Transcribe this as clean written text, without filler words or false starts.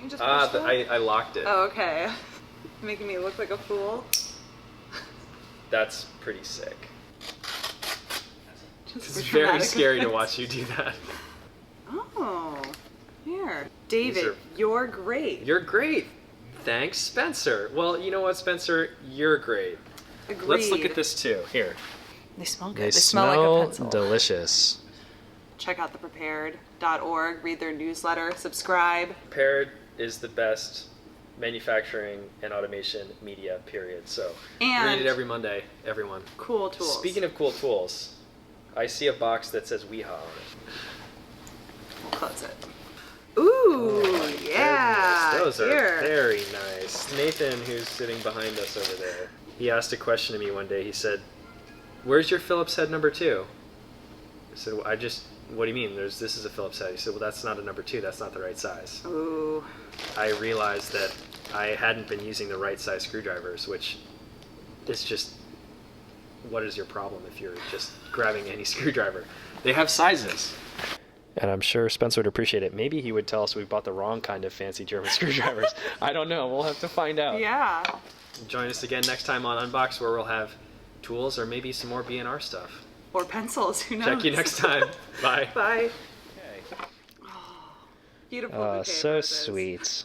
You just pushed it? I locked it. Oh, okay. Making me look like a fool. That's pretty sick. Just It's very scary to watch you do that. Oh, here. David, you're great. You're great. Thanks, Spencer. Well, you know what, Spencer? You're great. Agreed. Let's look at this too. Here. They smell good. They smell like a pencil. delicious. Check out theprepared.org, read their newsletter, subscribe. Prepared is the best manufacturing and automation media, period. So read it every Monday, everyone. Cool tools. Speaking of cool tools, I see a box that says Wiha on it. We'll close it. Ooh, yeah. Goodness. Those are very nice. Nathan, who's sitting behind us over there, he asked a question to me one day. He said, "Where's your Phillips head number 2?" I said, well, what do you mean? This is a Phillips head. He said, well, that's not a number 2. That's not the right size. Ooh. I realized that I hadn't been using the right size screwdrivers, which is just, what is your problem if you're just grabbing any screwdriver? They have sizes. And I'm sure Spencer would appreciate it. Maybe he would tell us we bought the wrong kind of fancy German screwdrivers. I don't know. We'll have to find out. Yeah. Join us again next time on Unbox, where we'll have tools or maybe some more B&R stuff. Or pencils, who knows? Check you next time. Bye. Bye. Okay. Oh, beautiful. Oh, so sweet.